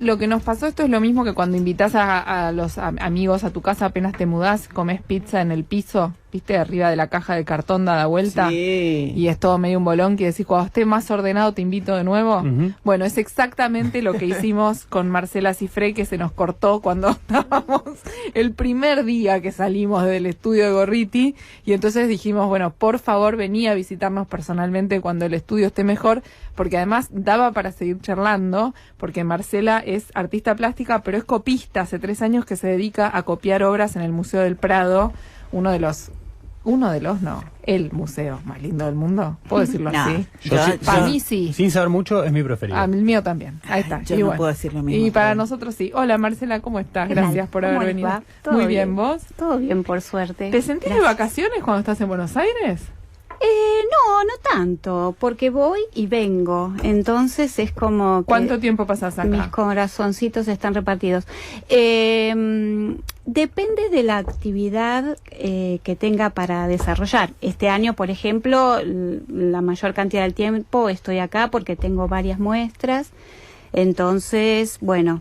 Lo que nos pasó esto es lo mismo que cuando invitas a los amigos a tu casa apenas te mudás, comes pizza en el piso, viste, arriba de la caja de cartón dada vuelta, Sí. y es todo medio un bolón que decís, cuando esté más ordenado te invito de nuevo. Bueno, es exactamente lo que hicimos con Marcela Cifré, que se nos cortó cuando estábamos el primer día que salimos del estudio de Gorriti, y entonces dijimos, bueno, por favor vení a visitarnos personalmente cuando el estudio esté mejor, porque además daba para seguir charlando, porque Marcela es artista plástica, pero es copista, hace 3 años que se dedica a copiar obras en el Museo del Prado, el museo más lindo del mundo, ¿puedo decirlo así? Para mí sí. Sin saber mucho, es mi preferido. El mío también, ahí está. Yo y no bueno, puedo decir lo mismo. y para nosotros sí. Hola Marcela, ¿cómo estás? ¿Qué Gracias tal? por ¿Cómo haber les venido. va? ¿Todo Muy bien, ¿vos? Todo bien, por suerte. ¿Te sentís de vacaciones cuando estás en Buenos Aires? No tanto, porque voy y vengo, entonces es como que ¿Cuánto tiempo pasás acá? mis corazoncitos están repartidos. Depende de la actividad que tenga para desarrollar. Este año, por ejemplo, la mayor cantidad del tiempo estoy acá porque tengo varias muestras, entonces, bueno,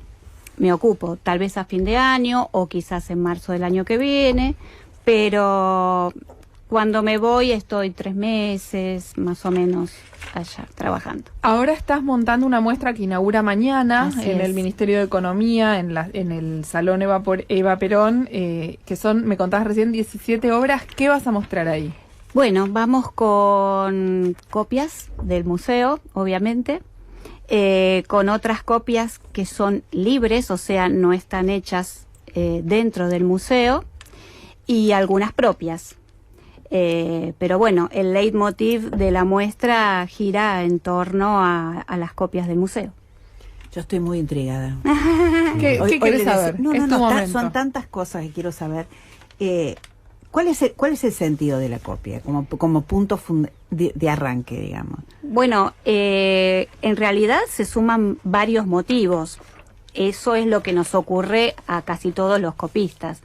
me ocupo tal vez a fin de año o quizás en marzo del año que viene, pero cuando me voy estoy 3 meses más o menos allá trabajando. Ahora estás montando una muestra que inaugura mañana Así en es. el Ministerio de Economía, en el Salón Eva Perón, que son, me contabas recién, 17 obras. ¿Qué vas a mostrar ahí? Bueno, vamos con copias del museo, obviamente, con otras copias que son libres, o sea, no están hechas dentro del museo, y algunas propias. Pero bueno, el leitmotiv de la muestra gira en torno a las copias del museo. Yo estoy muy intrigada. ¿Qué querés le saber? decía- Es tu momento. son tantas cosas que quiero saber. ¿Cuál es el sentido de la copia? Como punto de arranque, digamos. Bueno, en realidad se suman varios motivos. Eso es lo que nos ocurre a casi todos los copistas.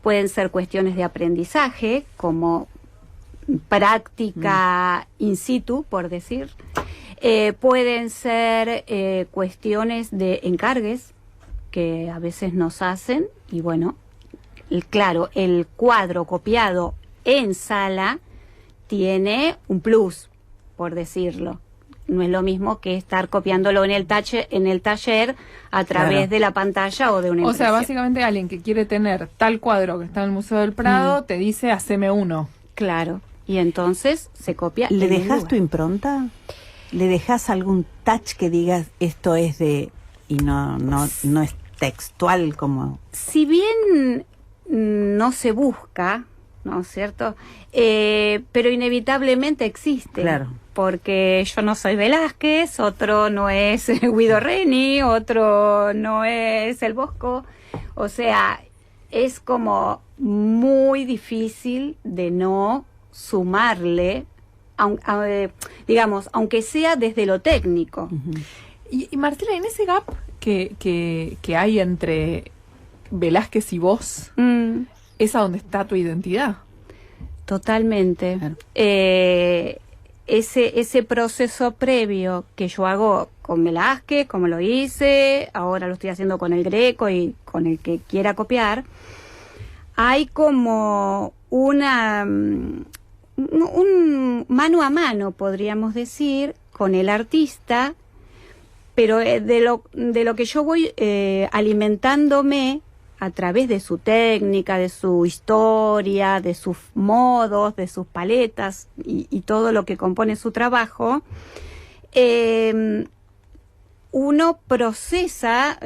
Pueden ser cuestiones de aprendizaje, como práctica in situ, por decir. Pueden ser cuestiones de encargues que a veces nos hacen, y bueno, claro, el cuadro copiado en sala tiene un plus, por decirlo. No es lo mismo que estar copiándolo en el taller a través Claro. de la pantalla o de una O impresión. sea, básicamente alguien que quiere tener tal cuadro que está en el Museo del Prado te dice, haceme uno. Claro, y entonces se copia. ¿Le en el dejas lugar. tu impronta? ¿Le dejas algún touch que digas esto es de... y no es textual como... Si bien no se busca, ¿no es cierto? Pero inevitablemente existe. Claro. Porque yo no soy Velázquez, otro no es Guido Reni, otro no es El Bosco. O sea, es como muy difícil de no sumarle, digamos, aunque sea desde lo técnico. Y Marcela, en ese gap que hay entre Velázquez y vos, es a donde está tu identidad. Totalmente. Claro. Ese proceso previo que yo hago con Velázquez, como lo hice, ahora lo estoy haciendo con el Greco y con el que quiera copiar, hay como un mano a mano, podríamos decir, con el artista, pero de lo que yo voy alimentándome a través de su técnica, de su historia, de sus modos, de sus paletas y todo lo que compone su trabajo, uno procesa,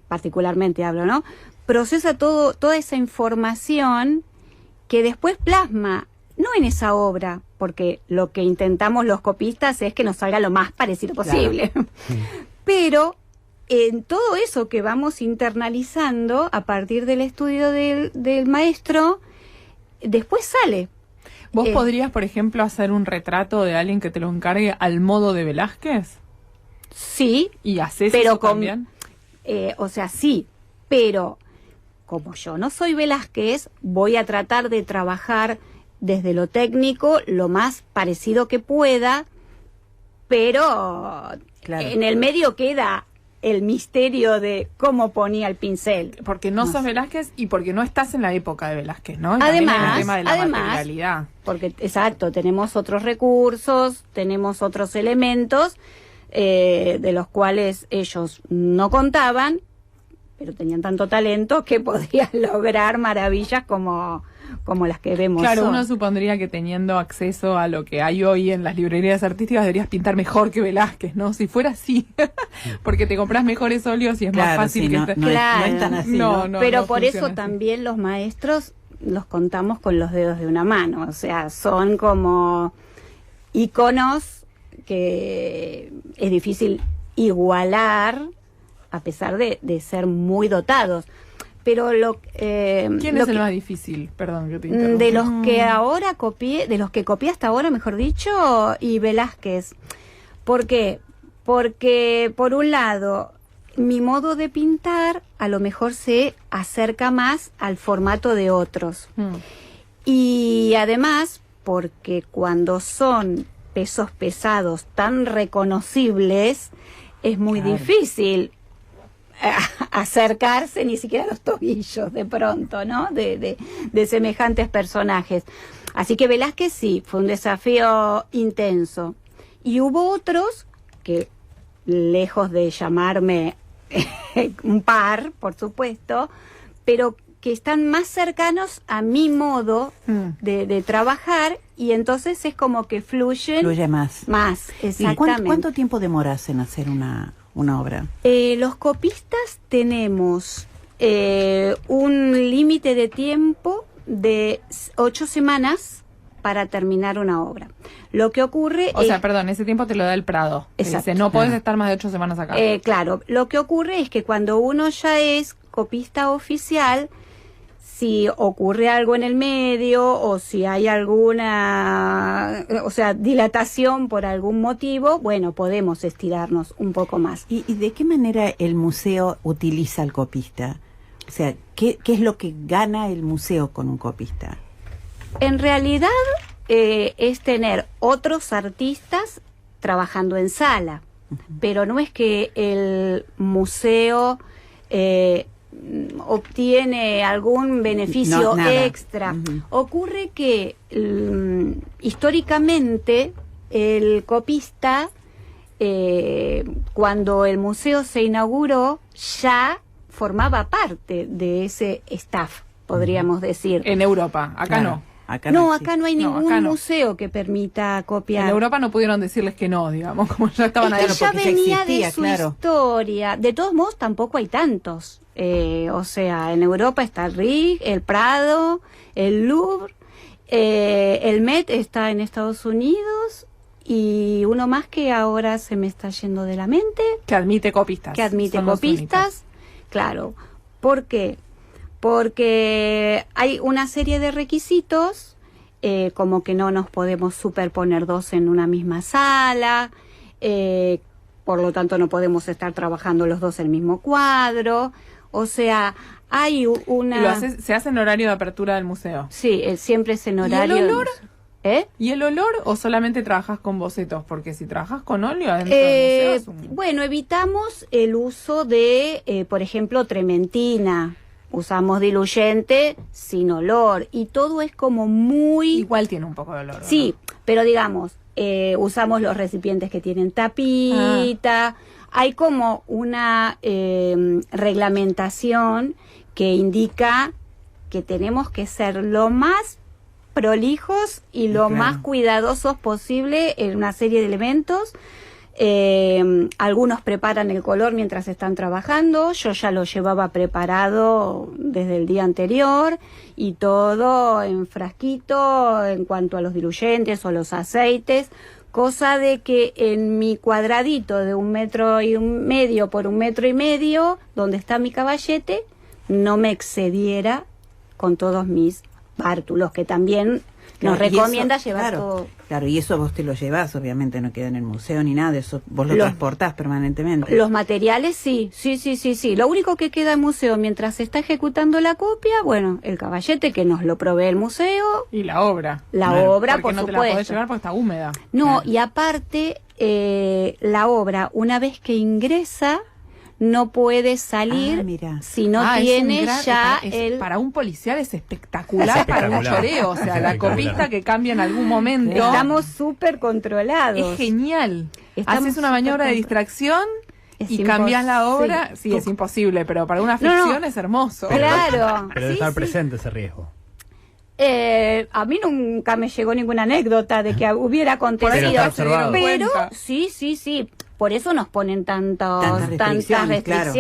particularmente hablo, ¿no? Procesa toda esa información que después plasma, no en esa obra, porque lo que intentamos los copistas es que nos salga lo más parecido posible, pero en todo eso que vamos internalizando a partir del estudio del maestro, después sale. ¿Vos podrías, por ejemplo, hacer un retrato de alguien que te lo encargue al modo de Velázquez? Sí, ¿Y haces pero eso también? o sea, sí, pero como yo no soy Velázquez, voy a tratar de trabajar desde lo técnico lo más parecido que pueda, pero Claro. en el medio queda el misterio de cómo ponía el pincel. Porque no sos Velázquez y porque no estás en la época de Velázquez, ¿no? Y también hay el tema de la materialidad. Porque, exacto, tenemos otros recursos, tenemos otros elementos de los cuales ellos no contaban, pero tenían tanto talento que podían lograr maravillas como las que vemos Claro, hoy. uno supondría que teniendo acceso a lo que hay hoy en las librerías artísticas deberías pintar mejor que Velázquez, ¿no? Si fuera así, porque te compras mejores óleos y es más fácil que... no es tan así, No, pero no por eso funciona así. también los maestros los contamos con los dedos de una mano, o sea, son como íconos que es difícil igualar a pesar de ser muy dotados. Pero ¿Quién es el más difícil? Perdón que te interrumpa. de los que ahora copié, de los que copié hasta ahora, mejor dicho, y Velázquez. ¿Por qué? Porque por un lado, mi modo de pintar a lo mejor se acerca más al formato de otros. Y además, porque cuando son pesos pesados tan reconocibles, es muy difícil acercarse ni siquiera a los tobillos de pronto, ¿no? De semejantes personajes. Así que Velázquez sí, fue un desafío intenso. Y hubo otros que, lejos de llamarme un par, por supuesto, pero que están más cercanos a mi modo de trabajar, y entonces es como que Fluye más. Más, ¿Y exactamente. cuánto tiempo demoras en hacer una obra? Los copistas tenemos un límite de tiempo de 8 semanas para terminar una obra. Lo que ocurre O sea, perdón, ese tiempo te lo da el Prado. Exacto. Dice, no podés estar más de 8 semanas acá. Claro, lo que ocurre es que cuando uno ya es copista oficial, si ocurre algo en el medio o si hay alguna, dilatación por algún motivo, bueno, podemos estirarnos un poco más. ¿Y de qué manera el museo utiliza al copista? O sea, ¿qué es lo que gana el museo con un copista? En realidad es tener otros artistas trabajando en sala, pero no es que el museo obtiene algún beneficio extra. Ocurre que históricamente el copista, cuando el museo se inauguró, ya formaba parte de ese staff, podríamos decir. En Europa, acá Claro. no. Acá No, existe. acá no hay ningún acá no. museo que permita copiar. En Europa no pudieron decirles que no, digamos, como ya estaban Es que ahí. ya porque ya venía existía, de su claro. historia. De todos modos, tampoco hay tantos. O sea, en Europa está el Rig, el Prado, el Louvre, el Met está en Estados Unidos, y uno más que ahora se me está yendo de la mente, Que admite copistas. que admite Son los copistas. Claro. ¿Por qué? Porque hay una serie de requisitos, como que no nos podemos superponer dos en una misma sala, por lo tanto no podemos estar trabajando los dos en el mismo cuadro. O sea, hay una... Se hace en horario de apertura del museo. Sí, siempre es en ¿Y el horario... del olor? museo. ¿Eh? ¿Y el olor o solamente trabajas con bocetos? Porque si trabajas con óleo adentro del museo es un... Bueno, evitamos el uso de, por ejemplo, trementina. Usamos diluyente sin olor, y todo es como muy... Igual tiene un poco de olor, ¿no? Sí, pero digamos, usamos los recipientes que tienen tapita. Hay como una reglamentación que indica que tenemos que ser lo más prolijos y lo más cuidadosos posible en una serie de elementos. Algunos preparan el color mientras están trabajando. Yo ya lo llevaba preparado desde el día anterior, y todo en frasquito en cuanto a los diluyentes o los aceites, cosa de que en mi cuadradito de 1,5 metros por 1,5 metros, donde está mi caballete, no me excediera con todos mis bártulos, que también nos Claro, y recomienda eso, llevar claro, todo. Claro, y eso vos te lo llevás, obviamente no queda en el museo ni nada de eso, vos lo transportás permanentemente. Los materiales sí. Lo único que queda en museo mientras se está ejecutando la copia, bueno, el caballete que nos lo provee el museo, Y la obra. la Claro, obra, Porque por no te supuesto. la podés llevar porque está húmeda. No, y aparte, la obra, una vez que ingresa, no puede salir mira. si no tiene ya para un policial es espectacular, para un choreo, o sea, la copista que cambia en algún momento. Estamos súper controlados. Es genial. Estamos Haces una maniobra de distracción y cambias la obra. Sí, es imposible, pero para una ficción es hermoso. Claro. Pero debe estar presente ese riesgo. A mí nunca me llegó ninguna anécdota de que hubiera acontecido, pero sí, por eso nos ponen tantas restricciones. Claro.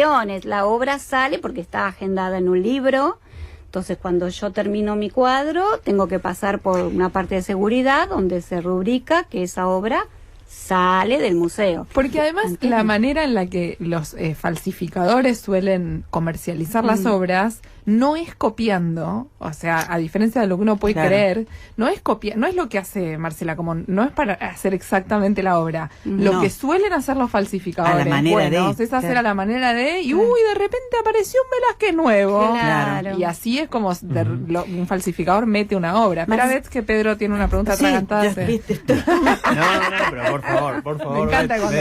La obra sale porque está agendada en un libro, entonces cuando yo termino mi cuadro tengo que pasar por una parte de seguridad donde se rubrica que esa obra sale del museo. Porque además la manera en la que los falsificadores suelen comercializar las obras no es copiando, o sea, a diferencia de lo que uno puede creer, no es no es lo que hace Marcela, como no es para hacer exactamente la obra. Lo que suelen hacer los falsificadores, a la manera es hacer a la manera de, y de repente apareció un Velázquez nuevo. Claro. Y así es como un falsificador mete una obra. Pero ves que Pedro tiene una pregunta atragantada. No, pero por favor. Me encanta cuando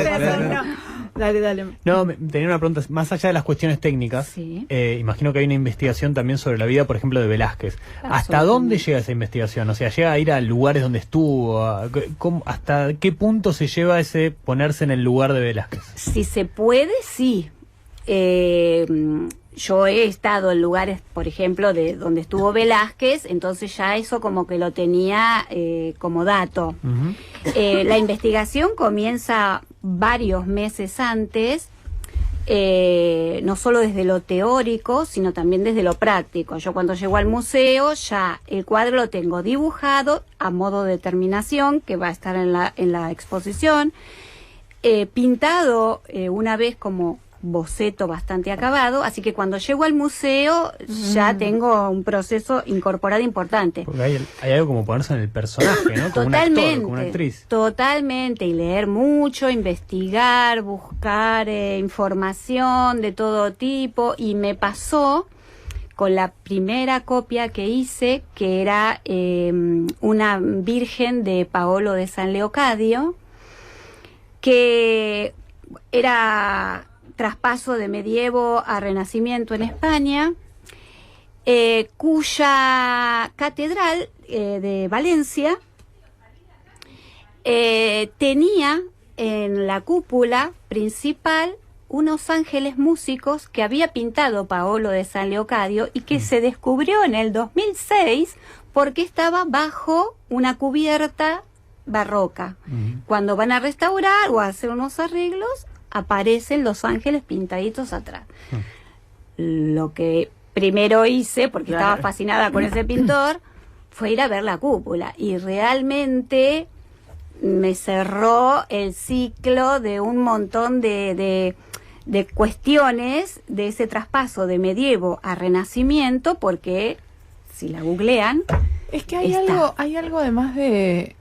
Dale. No, tenía una pregunta, más allá de las cuestiones técnicas, imagino que hay una investigación también sobre la vida, por ejemplo, de Velázquez. ¿Hasta dónde llega esa investigación? O sea, ¿llega a ir a lugares donde estuvo? ¿Hasta qué punto se lleva ese ponerse en el lugar de Velázquez? Si se puede, sí. Yo he estado en lugares, por ejemplo, de donde estuvo Velázquez, entonces ya eso como que lo tenía como dato. La investigación comienza varios meses antes, no solo desde lo teórico, sino también desde lo práctico. Yo cuando llego al museo ya el cuadro lo tengo dibujado a modo de terminación, que va a estar en la exposición, pintado una vez como boceto bastante acabado, así que cuando llego al museo ya tengo un proceso incorporado importante. Porque hay algo como ponerse en el personaje, ¿no? Como un actor, como una actriz. Totalmente, y leer mucho, investigar, buscar información de todo tipo, y me pasó con la primera copia que hice, que era una Virgen de Paolo de San Leocadio, que era traspaso de medievo a renacimiento en España, cuya catedral de Valencia tenía en la cúpula principal unos ángeles músicos que había pintado Paolo de San Leocadio y que se descubrió en el 2006 porque estaba bajo una cubierta barroca. Cuando van a restaurar o a hacer unos arreglos, aparecen los ángeles pintaditos atrás. Lo que primero hice, porque estaba fascinada con ese pintor, fue ir a ver la cúpula, y realmente me cerró el ciclo de un montón de cuestiones de ese traspaso de medievo a renacimiento, porque si la googlean, es que hay algo además de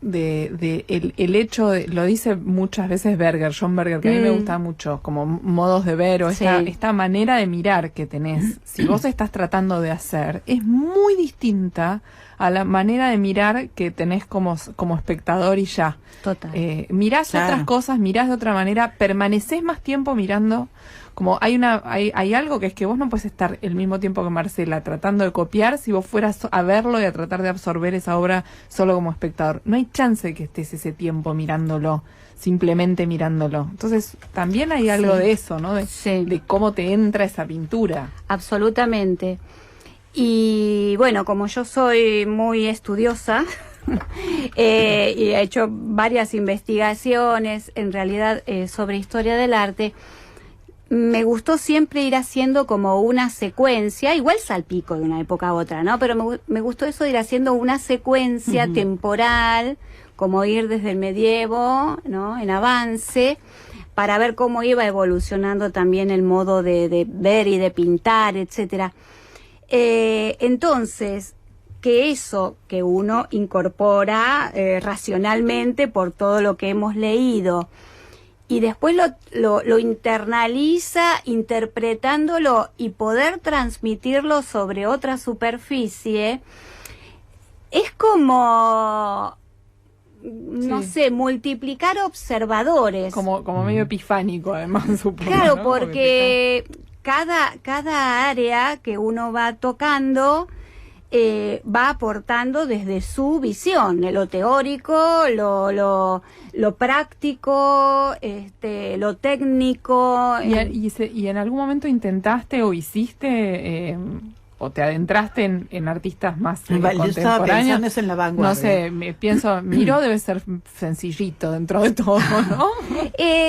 el hecho de, lo dice muchas veces John Berger, que a mí me gusta mucho, como modos de ver, o esta manera de mirar que tenés, si vos estás tratando de hacer, es muy distinta a la manera de mirar que tenés como espectador y ya. Total. Mirás otras cosas, mirás de otra manera, permanecés más tiempo mirando. Como hay algo que es que vos no puedes estar el mismo tiempo que Marcela tratando de copiar si vos fueras a verlo y a tratar de absorber esa obra solo como espectador. No hay chance de que estés ese tiempo mirándolo, simplemente mirándolo. Entonces también hay algo de eso, ¿no? De cómo te entra esa pintura. Absolutamente. Y bueno, como yo soy muy estudiosa y he hecho varias investigaciones en realidad sobre historia del arte, me gustó siempre ir haciendo como una secuencia, igual salpico de una época a otra, ¿no? Pero me gustó eso de ir haciendo una secuencia temporal, como ir desde el medievo, ¿no? En avance, para ver cómo iba evolucionando también el modo de ver y de pintar, etcétera. Entonces, que eso que uno incorpora racionalmente por todo lo que hemos leído, y después lo internaliza interpretándolo y poder transmitirlo sobre otra superficie, es como no sé, multiplicar observadores. Como medio epifánico, además, supongo. Claro, ¿no? porque cada área que uno va tocando va aportando desde su visión, lo teórico, lo práctico, lo técnico. ¿Y en algún momento intentaste o hiciste o te adentraste en artistas más Yo estaba contemporáneos? pensando eso en la vanguardia. No sé, pienso, Miró debe ser sencillito dentro de todo, ¿no?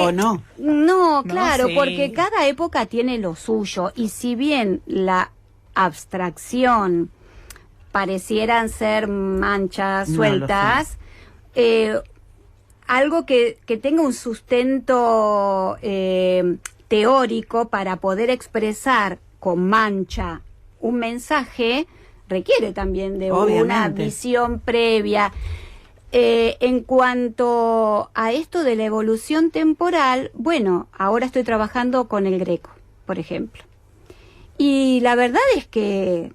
¿O no? No, claro, sí. porque cada época tiene lo suyo, y si bien la abstracción parecieran ser manchas No sueltas, algo que tenga un sustento teórico para poder expresar con mancha un mensaje, requiere también de una visión previa. En cuanto a esto de la evolución temporal, bueno, ahora estoy trabajando con el Greco, por ejemplo. Y la verdad es que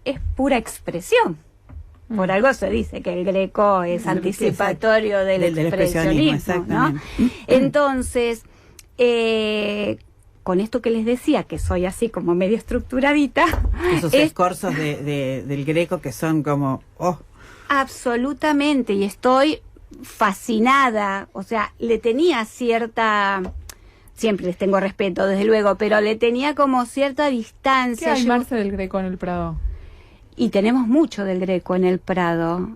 es pura expresión. Por algo se dice que el Greco es anticipatorio del expresionismo, ¿no? Entonces, con esto que les decía, que soy así como medio estructuradita. Esos escorzos del Greco que son como... Absolutamente, y estoy fascinada. O sea, le tenía cierta... Siempre les tengo respeto, desde luego, pero le tenía como cierta distancia. ¿Qué hay, Marce, del Greco en el Prado? Y tenemos mucho del Greco en el Prado.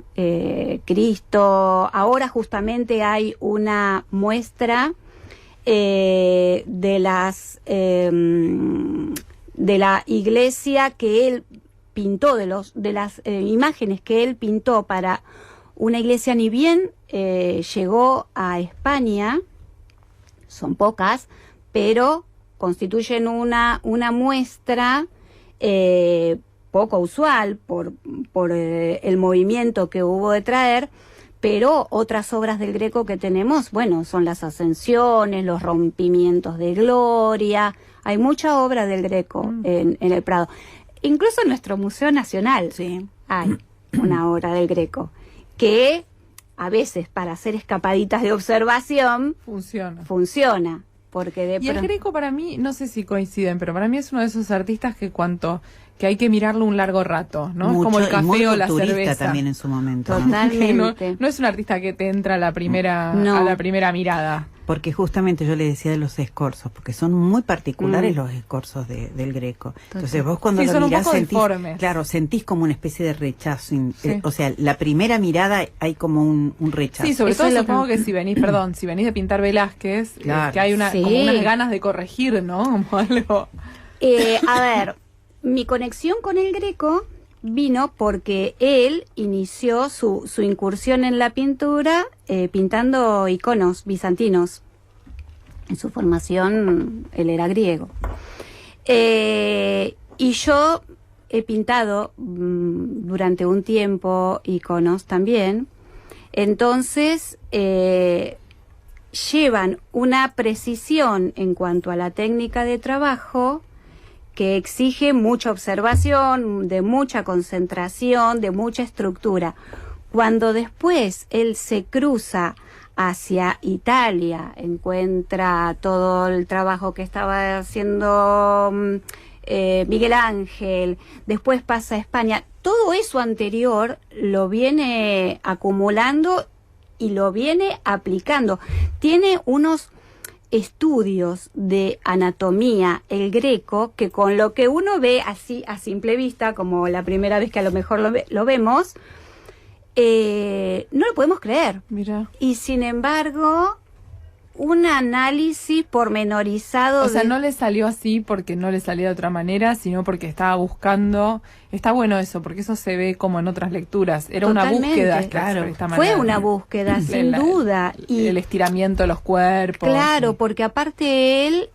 Cristo, ahora justamente hay una muestra de la iglesia que él pintó, de las imágenes que él pintó para una iglesia, ni bien llegó a España, son pocas, pero constituyen una muestra poco usual por el movimiento que hubo de traer. Pero otras obras del Greco que tenemos, bueno, son las ascensiones, los rompimientos de gloria. Hay mucha obra del Greco en el Prado. Incluso en nuestro Museo Nacional hay una obra del Greco que a veces para hacer escapaditas de observación funciona. Porque el Greco, para mí, no sé si coinciden, pero para mí es uno de esos artistas que hay que mirarlo un largo rato, ¿no? Mucho, es como el café o la cerveza. También en su momento. Totalmente. No es un artista que te entra a la primera mirada. Porque justamente yo le decía de los escorzos, porque son muy particulares los escorzos del Greco. Entonces vos cuando lo mirás sentís como una especie de rechazo. O sea, la primera mirada hay como un rechazo. Sí, sobre todo supongo que si venís de pintar Velázquez, que hay como unas ganas de corregir, ¿no? Como algo... A ver, mi conexión con el Greco vino porque él inició su incursión en la pintura pintando iconos bizantinos. En su formación él era griego. Y yo he pintado durante un tiempo iconos también. Entonces llevan una precisión en cuanto a la técnica de trabajo que exige mucha observación, de mucha concentración, de mucha estructura. Cuando después él se cruza hacia Italia, encuentra todo el trabajo que estaba haciendo Miguel Ángel, después pasa a España, todo eso anterior lo viene acumulando y lo viene aplicando. Tiene unos estudios de anatomía, el Greco, que con lo que uno ve así a simple vista, como la primera vez que a lo mejor lo vemos, no lo podemos creer. Mira. Y sin embargo, un análisis pormenorizado. O sea, no le salió así porque no le salía de otra manera, sino porque estaba buscando. Está bueno eso, porque eso se ve como en otras lecturas. Era Totalmente, una búsqueda, claro. De esta manera. Fue una búsqueda, sin duda. Y el estiramiento de los cuerpos. Claro, porque aparte él,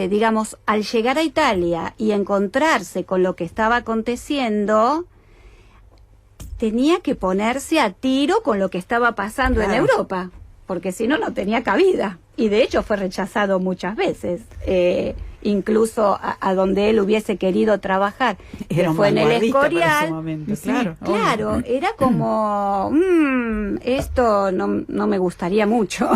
digamos, al llegar a Italia y encontrarse con lo que estaba aconteciendo, tenía que ponerse a tiro con lo que estaba pasando en Europa, porque si no, no tenía cabida. Y de hecho fue rechazado muchas veces. incluso a donde él hubiese querido trabajar, que fue en el Escorial. Momento, sí, claro, era como, esto no me gustaría mucho.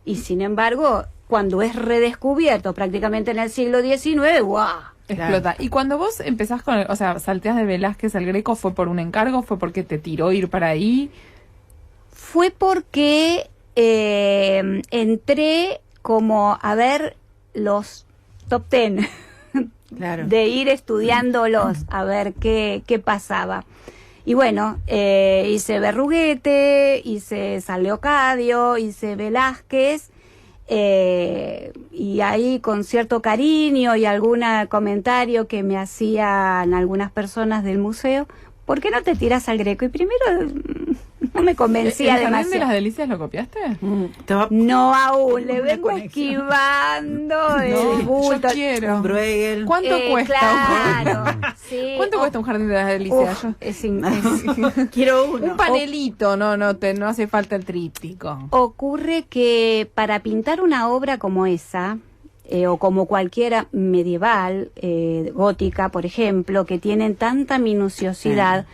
Y sin embargo, cuando es redescubierto prácticamente en el siglo XIX, ¡guau! Explota. Y cuando vos empezás con, o sea, salteás de Velázquez al Greco, ¿fue por un encargo? ¿Fue porque te tiró ir para ahí? Fue porque entré como a ver los top 10, claro, de ir estudiándolos, a ver qué pasaba. Y bueno, hice Berruguete, hice San Leocadio, hice Velázquez, y ahí con cierto cariño y algún comentario que me hacían algunas personas del museo, ¿por qué no te tiras al Greco? Y primero no me convencía demasiado. ¿El Jardín de las Delicias lo copiaste? No aún, le vengo esquivando el bulto. Yo quiero. Bruegel. ¿Cuánto cuesta? Claro, sí. ¿Cuánto cuesta un Jardín de las Delicias? Quiero uno. Un panelito, no hace falta el tríptico. Ocurre que para pintar una obra como esa, o como cualquiera medieval, gótica, por ejemplo, que tienen tanta minuciosidad,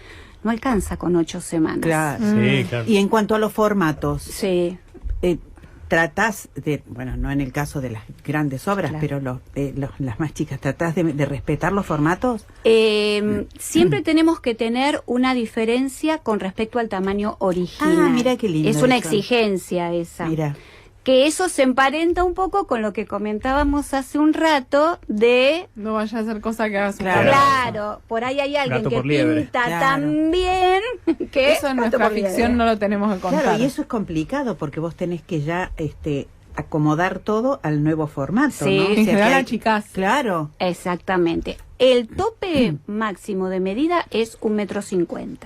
no alcanza con 8 semanas. Claro. Sí, claro. Y en cuanto a los formatos, sí, tratás de, bueno, no en el caso de las grandes obras, claro, pero las más chicas, ¿tratás de respetar los formatos? Siempre tenemos que tener una diferencia con respecto al tamaño original. Ah, mira qué lindo. Es una eso. exigencia esa. Mira. Que eso se emparenta un poco con lo que comentábamos hace un rato de... No vaya a ser cosa que hagas. Claro, por ahí hay alguien que pinta tan bien que... Eso en nuestra ficción no lo tenemos que contar. Claro, y eso es complicado porque vos tenés que ya acomodar todo al nuevo formato, sí, ¿no? En general a chicas. Claro. Exactamente. El tope máximo de medida es 1,50 m.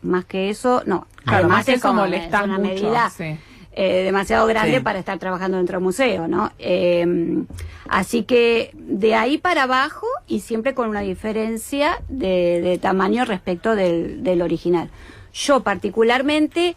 Más que eso, no. Claro, además es como molesta una mucho, medida... sí. Demasiado grande, sí, para estar trabajando dentro del museo, ¿no? Así que de ahí para abajo, y siempre con una diferencia de tamaño respecto del original. Yo particularmente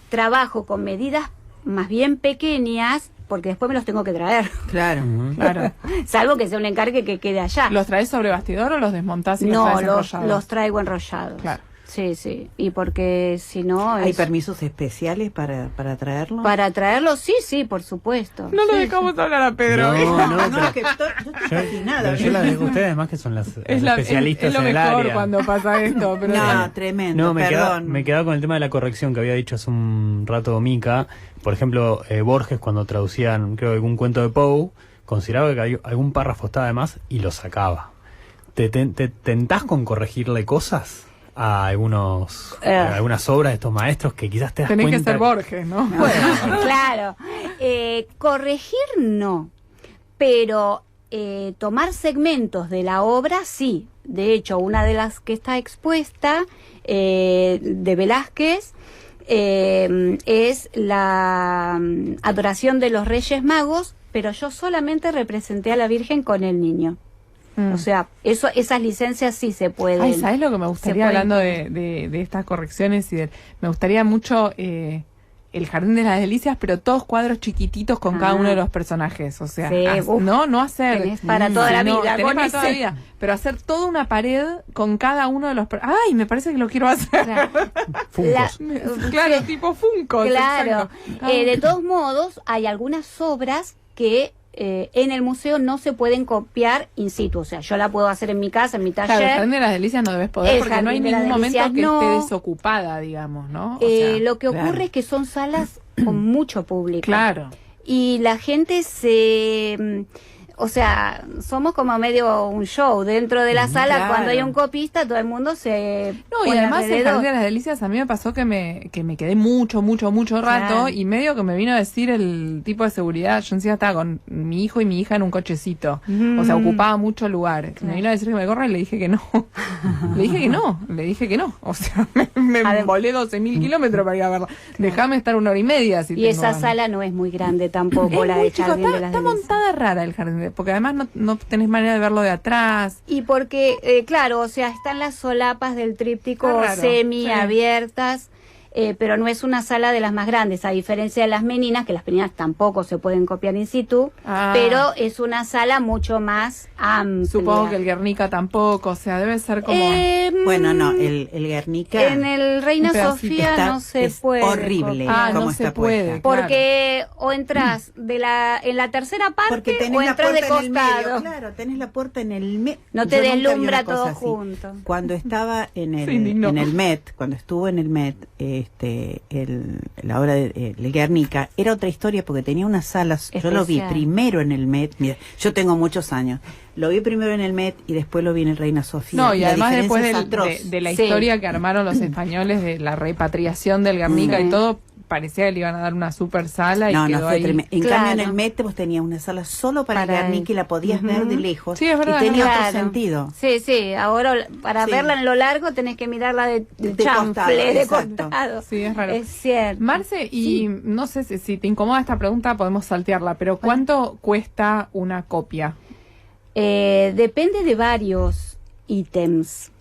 trabajo con medidas más bien pequeñas, porque después me los tengo que traer. Claro, claro. Salvo que sea un encargue que quede allá. ¿Los traes sobre bastidor o los desmontás y los traes enrollados? Los traigo enrollados. Claro. Sí, y porque si no... ¿Hay permisos especiales para traerlo? Para traerlo, sí, por supuesto. No lo dejamos hablar a Pedro. No, que yo estoy fascinada. Yo la dejo a ustedes, además que son las especialistas en el área. Es lo mejor cuando pasa esto. Pero no, tremendo, perdón. Me quedaba con el tema de la corrección que había dicho hace un rato Mica. Por ejemplo, Borges, cuando traducían, creo, algún cuento de Poe, consideraba que algún párrafo estaba de más y lo sacaba. ¿Te tentás con corregirle cosas a algunas obras de estos maestros que quizás te das cuenta? Tenés que ser Borges, ¿no? Bueno, claro. Corregir no, pero tomar segmentos de la obra sí. De hecho, una de las que está expuesta de Velázquez es la adoración de los Reyes Magos, pero yo solamente representé a la Virgen con el niño. O sea, esas licencias sí se pueden. Ay, ¿sabes lo que me gustaría, hablando de estas correcciones? Me gustaría mucho el Jardín de las Delicias, pero todos cuadros chiquititos con cada uno de los personajes. O sea, sí, no hacer... Tenés para toda la vida. Tenés para toda la vida. Pero hacer toda una pared con cada uno de los... ¡Ay, me parece que lo quiero hacer! Claro, claro, tipo Funko. Claro. De todos modos, hay algunas obras que... en el museo no se pueden copiar in situ, o sea, yo la puedo hacer en mi casa, en mi taller. Claro, el Jardín de las Delicias no debes poder porque no hay ningún momento que esté desocupada, digamos, ¿no? O sea, lo que ocurre es que son salas con mucho público. Claro. Y la gente o sea, somos como medio un show dentro de la sala. Claro. Cuando hay un copista, todo el mundo se... No, y además el Jardín de las Delicias a mí me pasó que me quedé mucho rato, claro, y medio que me vino a decir el tipo de seguridad. Yo encima estaba con mi hijo y mi hija en un cochecito, o sea, ocupaba mucho lugar. Claro. Me vino a decir que me corra y le dije que no. le dije que no. O sea, me volé 12.000 kilómetros para ir a verla. Déjame estar 1 hora y media. Si y esa sala no es muy grande tampoco, la de Jardín de las Delicias. Está montada rara el Jardín, porque además no tenés manera de verlo de atrás. Y porque, claro, o sea, están las solapas del tríptico semi abiertas. pero no es una sala de las más grandes, a diferencia de las Meninas, que las Meninas tampoco se pueden copiar in situ, pero es una sala mucho más amplia. Supongo que el Guernica tampoco, o sea, debe ser como... bueno, no, el Guernica... En el Reina Sofía no se puede. Horrible como no está se puede, porque o entras en la tercera parte o entras de costado. Claro, tenés la puerta en el medio. No te deslumbra todo junto. Cuando estaba en el Met, cuando estuvo en el Met, la obra de el Guernica, era otra historia porque tenía unas salas, especial. Yo lo vi primero en el Met, mira, yo tengo muchos años, lo vi primero en el Met y después lo vi en el Reina Sofía. No, y además después de la historia que armaron los españoles de la repatriación del Guernica y todo, parecía que le iban a dar una super sala y quedó ahí. En cambio en el Met vos tenías una sala solo para el Guernica y la podías ver de lejos. Sí, es verdad, y tenía otro sentido. Sí, ahora para verla en lo largo tenés que mirarla de chanfle, de costado. Sí, es raro. Es cierto. Marce, y no sé si te incomoda esta pregunta, podemos saltearla, pero ¿cuánto cuesta una copia? Depende de varios ítems,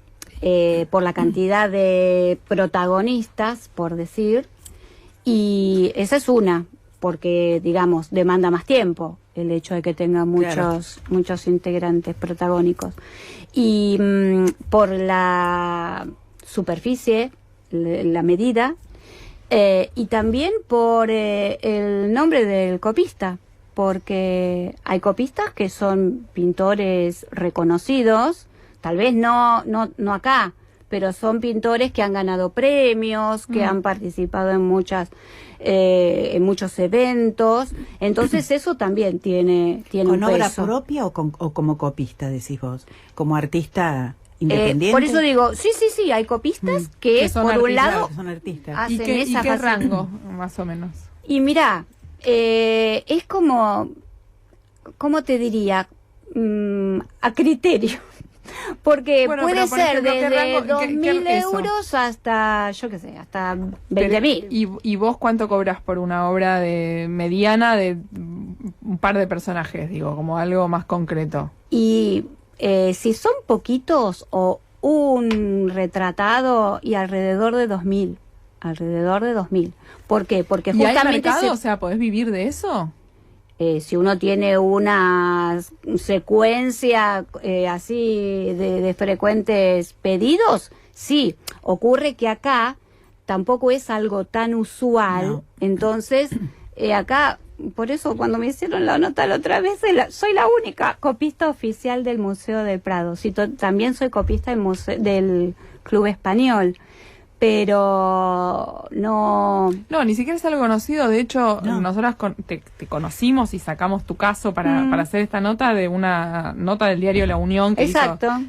por la cantidad de protagonistas, por decir. Y esa es una, porque, digamos, demanda más tiempo el hecho de que tenga muchos integrantes protagónicos. Y por la superficie, la medida, y también por el nombre del copista, porque hay copistas que son pintores reconocidos, tal vez no acá, pero son pintores que han ganado premios, que han participado en muchos eventos, entonces eso también tiene un peso. ¿Con obra propia o como copista, decís vos? ¿Como artista independiente? Por eso digo, sí, hay copistas que por artistas, un lado son artistas. hacen ¿Y qué rango, más o menos? Y mirá, es como, ¿cómo te diría? A criterio. Porque puede ser desde 2.000 euros hasta, yo qué sé, hasta 20.000. ¿Y vos cuánto cobras por una obra de mediana de un par de personajes, digo, como algo más concreto? Y si son poquitos o un retratado y alrededor de 2.000. ¿Por qué? Porque justamente... ¿Y hay mercado? O sea, ¿podés vivir de eso? Si uno tiene una secuencia así de frecuentes pedidos, sí. Ocurre que acá tampoco es algo tan usual. Entonces, acá, por eso cuando me hicieron la nota la otra vez, soy la única copista oficial del Museo del Prado. Sí, también soy copista del Club Español. Pero no, ni siquiera es algo conocido. De hecho, nosotras te conocimos y sacamos tu caso para hacer esta nota de una nota del diario La Unión que hizo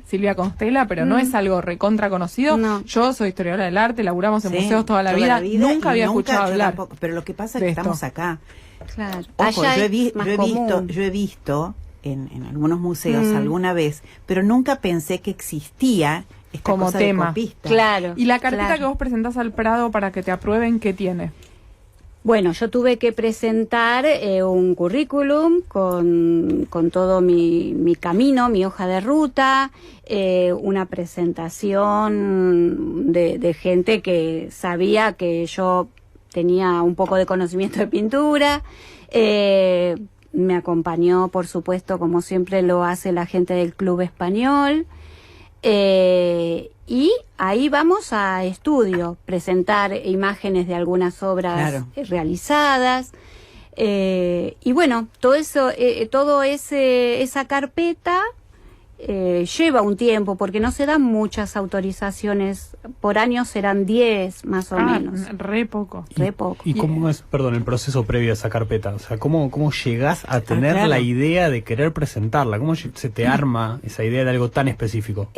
Silvia Constella, pero no es algo recontra conocido. Yo soy historiadora del arte, laburamos en museos toda la vida, nunca había escuchado hablar. Pero lo que pasa es que estamos acá. Claro. Ojo, yo he visto en algunos museos alguna vez, pero nunca pensé que existía como tema. Claro. ¿Y la carpeta que vos presentás al Prado para que te aprueben, qué tiene? Bueno, yo tuve que presentar un currículum con todo mi camino, mi hoja de ruta, una presentación de gente que sabía que yo tenía un poco de conocimiento de pintura. Me acompañó, por supuesto, como siempre lo hace la gente del Club Español. Y ahí vamos a estudio, presentar imágenes de algunas obras realizadas. Y bueno, todo eso, esa carpeta lleva un tiempo, porque no se dan muchas autorizaciones. Por año serán 10 más o menos. Re poco. ¿Y cómo es, el proceso previo a esa carpeta? O sea, ¿cómo llegás a tener la idea de querer presentarla? ¿Cómo se te arma esa idea de algo tan específico?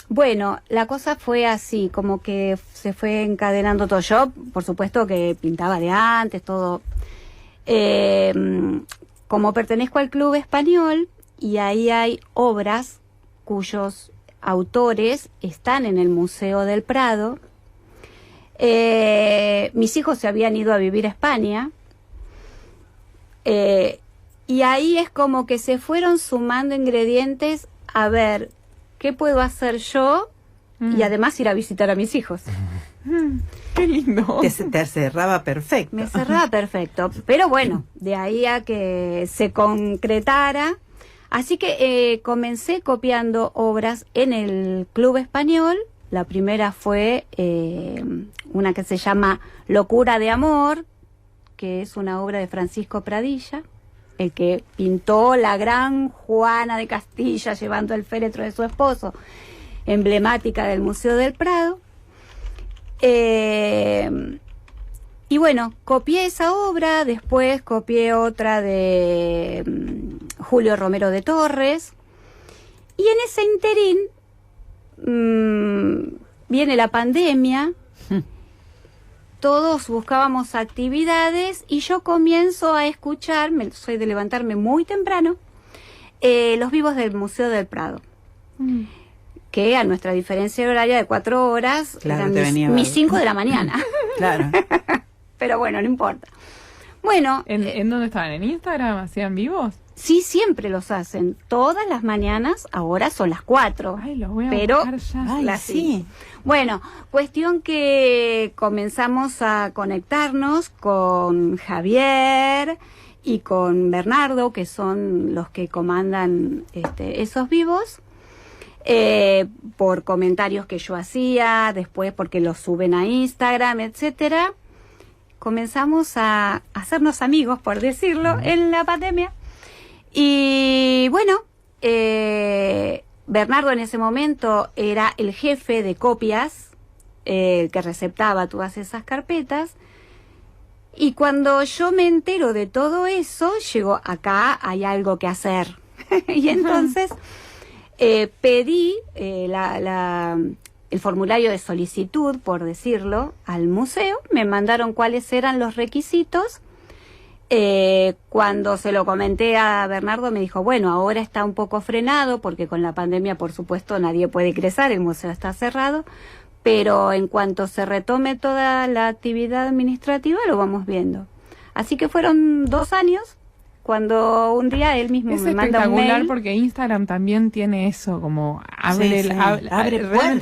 Bueno, la cosa fue así, como que se fue encadenando todo. Yo, por supuesto que pintaba de antes, todo. Como pertenezco al Club Español, y ahí hay obras cuyos autores están en el Museo del Prado. Mis hijos se habían ido a vivir a España. Y ahí es como que se fueron sumando ingredientes a ver qué puedo hacer yo y además ir a visitar a mis hijos. Qué lindo. Te cerraba perfecto. Me cerraba perfecto. Pero bueno, de ahí a que se concretara. Así que comencé copiando obras en el Club Español. La primera fue una que se llama Locura de Amor, que es una obra de Francisco Pradilla, el que pintó la gran Juana de Castilla llevando el féretro de su esposo, emblemática del Museo del Prado. Y bueno, copié esa obra, después copié otra de Julio Romero de Torres, y en ese interín viene la pandemia, todos buscábamos actividades y yo comienzo a escuchar, soy de levantarme muy temprano, los vivos del Museo del Prado. Que a nuestra diferencia horaria de 4 horas, claro, eran mis 5 de la mañana. Claro. Pero bueno, no importa. Bueno. ¿En dónde estaban? ¿En Instagram hacían vivos? Sí, siempre los hacen. Todas las mañanas, ahora son las 4. Ay, los voy a buscar ya. Ay, sí. Bueno, cuestión que comenzamos a conectarnos con Javier y con Bernardo, que son los que comandan esos vivos. Por comentarios que yo hacía, después porque los suben a Instagram, etcétera. Comenzamos a hacernos amigos, por decirlo, en la pandemia. Y bueno, Bernardo en ese momento era el jefe de copias, el que receptaba todas esas carpetas. Y cuando yo me entero de todo eso, llego acá, hay algo que hacer. Y entonces pedí el formulario de solicitud, por decirlo, al museo. Me mandaron cuáles eran los requisitos. Cuando se lo comenté a Bernardo, me dijo, bueno, ahora está un poco frenado porque con la pandemia, por supuesto, nadie puede ingresar, el museo está cerrado, pero en cuanto se retome toda la actividad administrativa, lo vamos viendo. Así que fueron 2 años. Cuando un día él mismo me manda un mail. Es espectacular porque Instagram también tiene eso, como realmente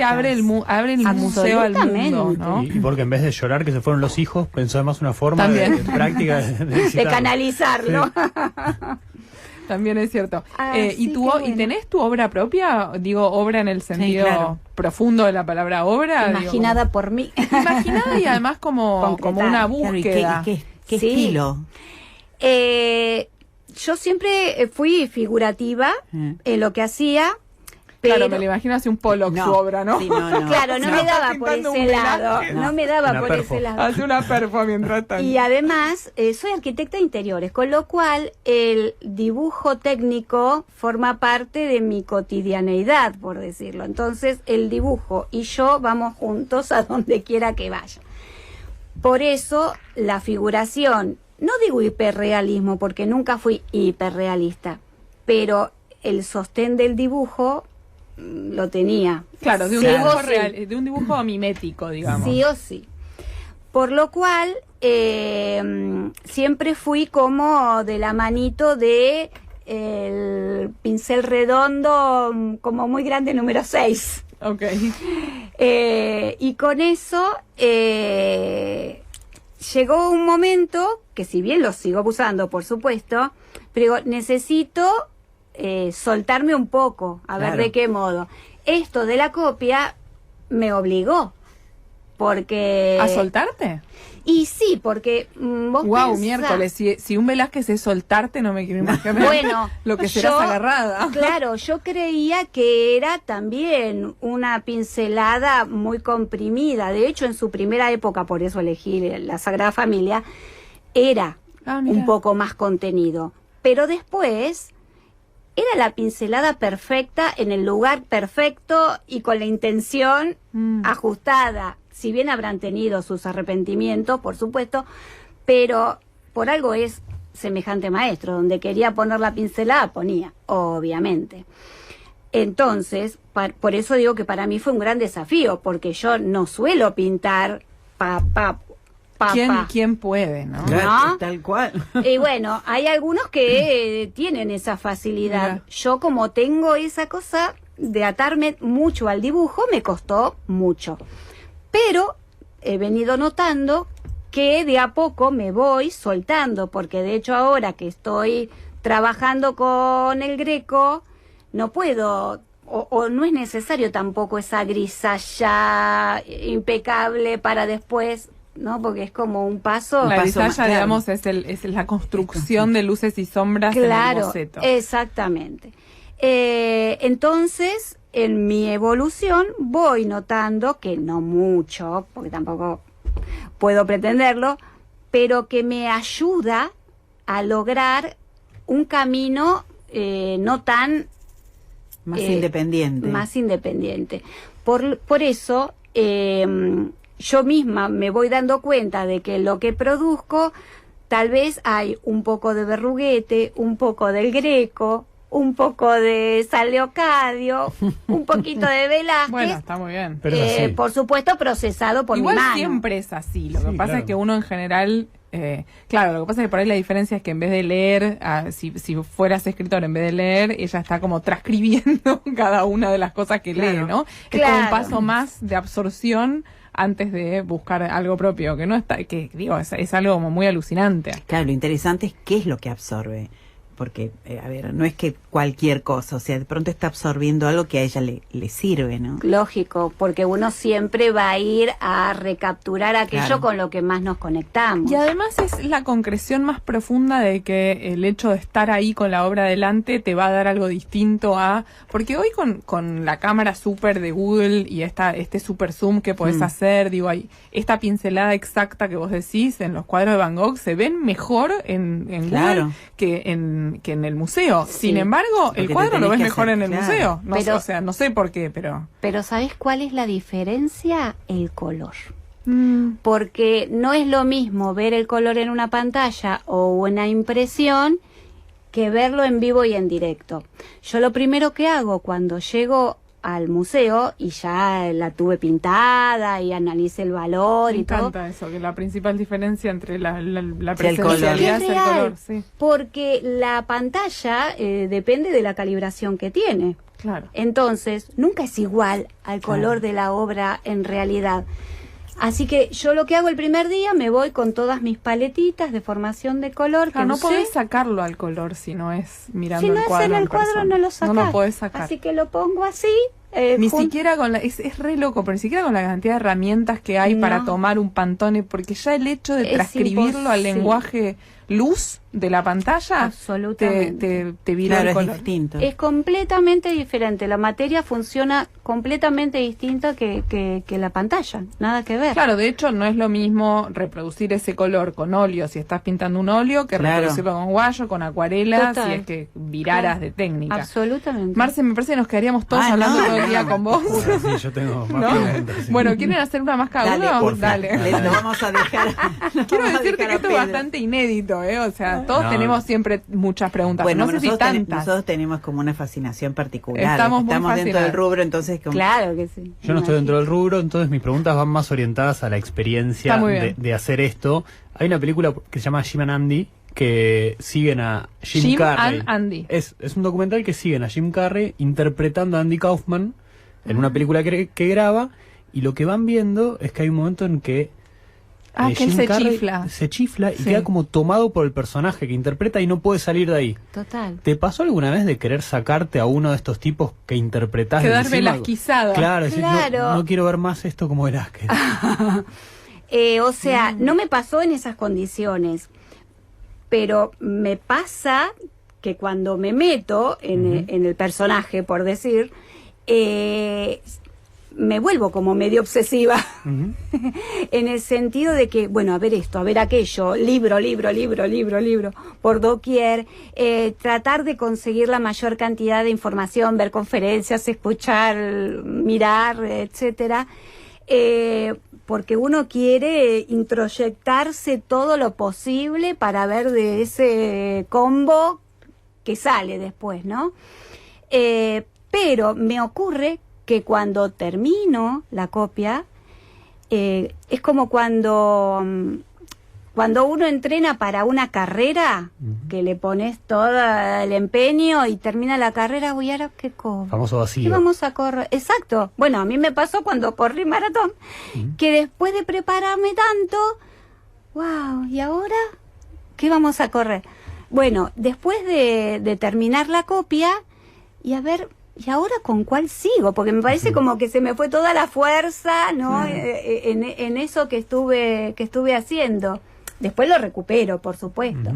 abre el museo al mundo, ¿no? Y porque en vez de llorar que se fueron los hijos, pensó además una forma de práctica de canalizarlo. Sí. También es cierto. ¿Y tenés tu obra propia? Digo, obra en el sentido profundo de la palabra obra. Imaginada por mí. Imaginada y además como una búsqueda. ¿Qué estilo? Yo siempre fui figurativa en lo que hacía. Pero... Claro, me lo imagino así un Pollock su obra, ¿no? Sí, Claro, no me daba por ese lado. No me daba por ese lado. Hace una perfo mientras tanto. Y además, soy arquitecta de interiores, con lo cual el dibujo técnico forma parte de mi cotidianeidad, por decirlo. Entonces, el dibujo y yo vamos juntos a donde quiera que vaya. Por eso, la figuración... No digo hiperrealismo, porque nunca fui hiperrealista, pero el sostén del dibujo lo tenía. Claro, de un dibujo mimético, digamos. Sí o sí. Por lo cual, siempre fui como de la manito de el pincel redondo, como muy grande, número 6. Ok. Y con eso... llegó un momento, que si bien lo sigo usando, por supuesto, pero digo, necesito soltarme un poco, a ver de qué modo. Esto de la copia me obligó, porque... ¿A soltarte? Y sí, porque vos pensás... miércoles, si un Velázquez es soltarte, no me quiero imaginar lo que serás agarrada. Claro, yo creía que era también una pincelada muy comprimida. De hecho, en su primera época, por eso elegí la Sagrada Familia, era un poco más contenido. Pero después era la pincelada perfecta en el lugar perfecto y con la intención ajustada. Si bien habrán tenido sus arrepentimientos, por supuesto, pero por algo es semejante maestro. Donde quería poner la pincelada, ponía, obviamente. Entonces, por eso digo que para mí fue un gran desafío, porque yo no suelo pintar ¿Quién puede, no? ¿No? Tal cual. Y bueno, hay algunos que tienen esa facilidad. Mira. Yo, como tengo esa cosa de atarme mucho al dibujo, me costó mucho. Pero he venido notando que de a poco me voy soltando, porque de hecho ahora que estoy trabajando con el Greco, no puedo, o no es necesario tampoco esa grisalla impecable para después, ¿no? Porque es como un paso. La grisalla, claro, digamos, es la construcción de luces y sombras en el boceto. Exactamente. Entonces, en mi evolución voy notando que no mucho, porque tampoco puedo pretenderlo, pero que me ayuda a lograr un camino no tan... Más independiente. Más independiente. Por eso, yo misma me voy dando cuenta de que lo que produzco, tal vez hay un poco de Berruguete, un poco del Greco, un poco de San Leocadio, un poquito de Velázquez. Bueno, está muy bien. Pero por supuesto, procesado por Igual mi mano. Siempre es así. Lo que pasa claro. es que uno en general... claro, lo que pasa es que por ahí la diferencia es que en vez de leer, si fueras escritor, en vez de leer, ella está como transcribiendo cada una de las cosas que lee, ¿no? Es como un paso más de absorción antes de buscar algo propio, que no está, que digo, es algo como muy alucinante. Claro, lo interesante es qué es lo que absorbe. Porque, a ver, no es que cualquier cosa, o sea, de pronto está absorbiendo algo que a ella le sirve, ¿no? Lógico, porque uno siempre va a ir a recapturar aquello con lo que más nos conectamos. Y además es la concreción más profunda de que el hecho de estar ahí con la obra delante te va a dar algo distinto a... Porque hoy con la cámara súper de Google y este super zoom que podés hacer, digo, hay esta pincelada exacta que vos decís en los cuadros de Van Gogh se ven mejor en Google que en el museo. Sí. Sin embargo, el cuadro lo ves mejor en el museo. No, o sea, no sé por qué, pero... Pero ¿sabes cuál es la diferencia? El color. Porque no es lo mismo ver el color en una pantalla o una impresión que verlo en vivo y en directo. Yo lo primero que hago cuando llego al museo y ya la tuve pintada y analicé el valor y todo. Me encanta eso, que la principal diferencia entre la presencialidad es el color. Sí. Porque la pantalla depende de la calibración que tiene. Claro. Entonces, nunca es igual al color de la obra en realidad. Así que yo lo que hago el primer día, me voy con todas mis paletitas de formación de color. Claro, no podés sacarlo al color si no es mirando el cuadro. Si no es en el cuadro, no lo sacás. No lo podés sacar. Así que lo pongo así. Ni siquiera con es re loco, pero ni siquiera con la cantidad de herramientas que hay para tomar un Pantone, porque ya el hecho de transcribirlo al lenguaje luz de la pantalla absolutamente te vira el color. Es distinto. Es completamente diferente. La materia funciona completamente distinta que la pantalla. Nada que ver. Claro, de hecho no es lo mismo reproducir ese color con óleo si estás pintando un óleo que reproducirlo con guayo, con acuarela, si es que viraras de técnica. Absolutamente. Marce, me parece que nos quedaríamos todos hablando todo el día con vos. Sí, yo tengo más preguntas. Sí. Bueno, ¿quieren hacer una más cada uno? Dale. Lo vamos a dejar. Quiero decirte que esto es bastante inédito, o sea, todos tenemos siempre muchas preguntas. Bueno, no sé si tantas. Nosotros tenemos como una fascinación particular. Estamos dentro del rubro, entonces... Claro que sí. Yo no estoy dentro del rubro, entonces mis preguntas van más orientadas a la experiencia de hacer esto. Hay una película que se llama Jim and Andy, que siguen a Jim Carrey. And Andy. Es un documental que siguen a Jim Carrey interpretando a Andy Kaufman en una película que graba, y lo que van viendo es que hay un momento en que que él se chifla y queda como tomado por el personaje que interpreta y no puede salir de ahí. Total. ¿Te pasó alguna vez de querer sacarte a uno de estos tipos que interpretás? Quedar velasquizada. Claro, decir, no quiero ver más esto como Velázquez. O sea, no me pasó en esas condiciones, pero me pasa que cuando me meto en el personaje, por decir, me vuelvo como medio obsesiva, en el sentido de que, bueno, a ver esto, a ver aquello, libro, por doquier, tratar de conseguir la mayor cantidad de información, ver conferencias, escuchar, mirar, etcétera, porque uno quiere introyectarse todo lo posible para ver de ese combo que sale después, ¿no? Pero me ocurre que cuando termino la copia, es como cuando cuando uno entrena para una carrera, que le pones todo el empeño y termina la carrera, voy ahora qué corro. Famoso vacío. ¿Qué vamos a correr? Exacto. Bueno, a mí me pasó cuando corrí maratón, que después de prepararme tanto, wow, ¿y ahora qué vamos a correr? Bueno, después de terminar la copia, y a ver, ¿y ahora con cuál sigo? Porque me parece como que se me fue toda la fuerza, ¿no? En eso que estuve haciendo. Después lo recupero, por supuesto.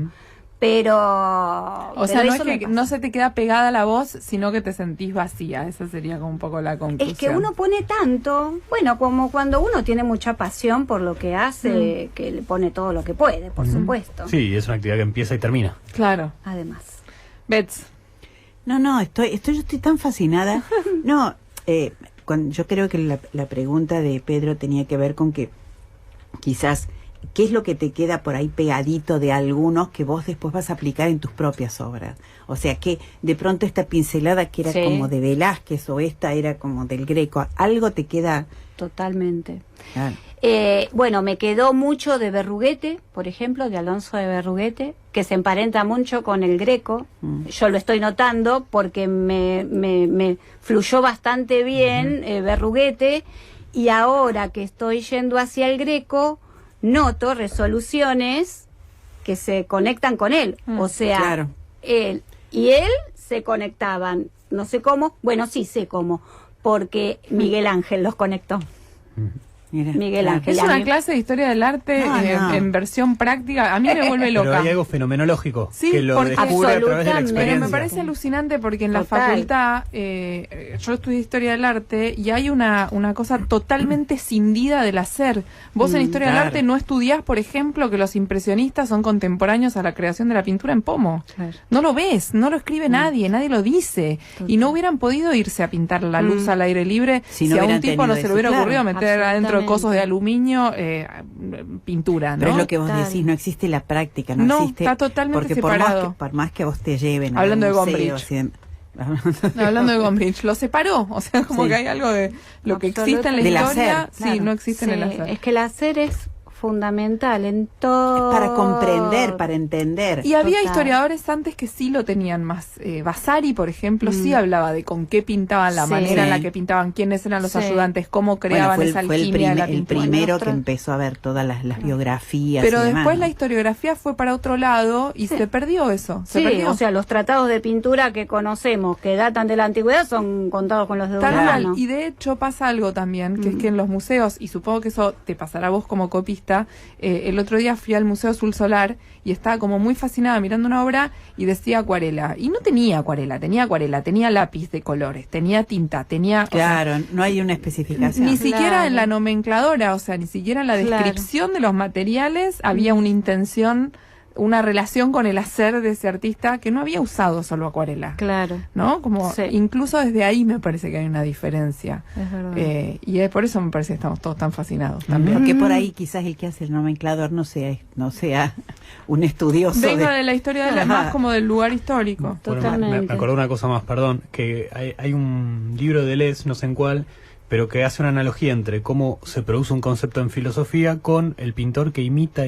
Pero... O sea, no es que no se te queda pegada la voz, sino que te sentís vacía. Esa sería como un poco la conclusión. Es que uno pone tanto, bueno, como cuando uno tiene mucha pasión por lo que hace, que le pone todo lo que puede, por supuesto. Sí, es una actividad que empieza y termina. Claro. Además. Bets. No, yo estoy tan fascinada. No, yo creo que la pregunta de Pedro tenía que ver con que quizás qué es lo que te queda por ahí pegadito de algunos que vos después vas a aplicar en tus propias obras. O sea, que de pronto esta pincelada que era como de Velázquez o esta era como del Greco, algo te queda... Totalmente. Claro. Bueno, me quedó mucho de Berruguete, por ejemplo, de Alonso de Berruguete, que se emparenta mucho con el Greco. Yo lo estoy notando porque me fluyó bastante bien Berruguete, y ahora que estoy yendo hacia el Greco, noto resoluciones que se conectan con él. O sea, él y él se conectaban. No sé cómo, bueno, sí sé cómo, porque Miguel Ángel los conectó. Miguel Ángel. Es una clase de historia del arte en versión práctica. A mí me vuelve loca. Pero hay algo fenomenológico que lo porque descubre a través de la experiencia. Pero me parece alucinante porque en la facultad yo estudié historia del arte y hay una cosa totalmente cindida del hacer. Vos en historia del arte no estudiás, por ejemplo, que los impresionistas son contemporáneos a la creación de la pintura en pomo. No lo ves, no lo escribe nadie lo dice. Y no hubieran podido irse a pintar la luz al aire libre si a un tipo no se le hubiera ocurrido meter adentro cosos de aluminio, pintura, ¿no? Pero es lo que vos decís, no existe la práctica, no existe. Está totalmente separado. Por más que vos te lleven hablando a de Gombrich. Hablando de Gombrich, lo separó, o sea, como que hay algo de lo que existe en la historia, no existe en el hacer. Es que el hacer es fundamental en todo. Para comprender, para entender. Y había historiadores antes que sí lo tenían más. Vasari, por ejemplo, sí hablaba de con qué pintaban, la manera en la que pintaban, quiénes eran los ayudantes, cómo creaban esa alquimia de la pintura. El primero que empezó a ver todas las biografías. Pero después la historiografía fue para otro lado y se perdió eso. Se perdió. O sea, los tratados de pintura que conocemos, que datan de la antigüedad, son contados con los dedos de la mano. Y de hecho pasa algo también, que es que en los museos, y supongo que eso te pasará a vos como copista, el otro día fui al Museo Azul Solar y estaba como muy fascinada mirando una obra y decía acuarela. Y no tenía acuarela, tenía lápiz de colores, tenía tinta, tenía... Claro, no hay una especificación. Ni siquiera en la nomencladora, o sea, ni siquiera en la descripción de los materiales había una intención, una relación con el hacer de ese artista que no había usado solo acuarela. Claro. ¿No? Como incluso desde ahí me parece que hay una diferencia. Es verdad. Y es por eso me parece que estamos todos tan fascinados también. Porque por ahí quizás el que hace el nomenclador no sea un estudioso. Venga de la historia de la más como del lugar histórico. Totalmente. Me acordé una cosa más, perdón, que hay un libro de Deleuze, no sé en cuál, pero que hace una analogía entre cómo se produce un concepto en filosofía con el pintor que imita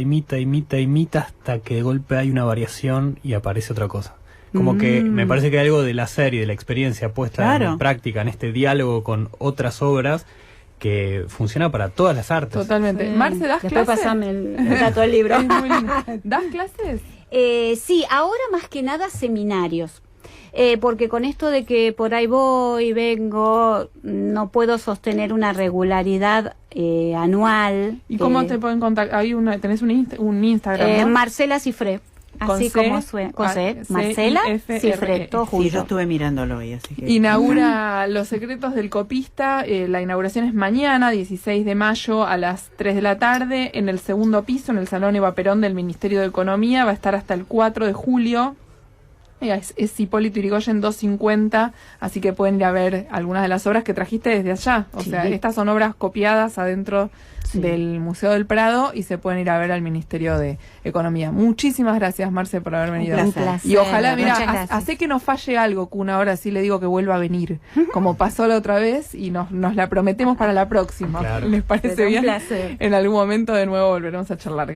hasta que de golpe hay una variación y aparece otra cosa. Como que me parece que hay algo del hacer y de la experiencia puesta en práctica, en este diálogo con otras obras, que funciona para todas las artes. Totalmente. Marce, ¿das Después clases? pasame el dato del libro. Es muy lindo. ¿Das clases? Sí, ahora más que nada seminarios. Porque con esto de que por ahí voy, vengo, no puedo sostener una regularidad anual. ¿Y cómo te pueden contactar? ¿Tenés un Instagram? ¿No? Marcela Cifré. Así como suena. Con C. Marcela Cifré, todo junto. Sí, yo estuve mirándolo hoy, así que... Inaugura Los Secretos del Copista. La inauguración es mañana, 16 de mayo, a las 3 de la tarde, en el segundo piso, en el Salón Eva Perón del Ministerio de Economía. Va a estar hasta el 4 de julio. Es Hipólito Yrigoyen 250, así que pueden ir a ver algunas de las obras que trajiste desde allá. O sea, estas son obras copiadas adentro del Museo del Prado y se pueden ir a ver al Ministerio de Economía. Muchísimas gracias, Marce, por haber venido. Un placer. Y ojalá, mira, hace que no falle algo, que una hora sí le digo que vuelva a venir, como pasó la otra vez, y nos la prometemos para la próxima. Claro. ¿Les parece bien? Un placer. En algún momento de nuevo volveremos a charlar.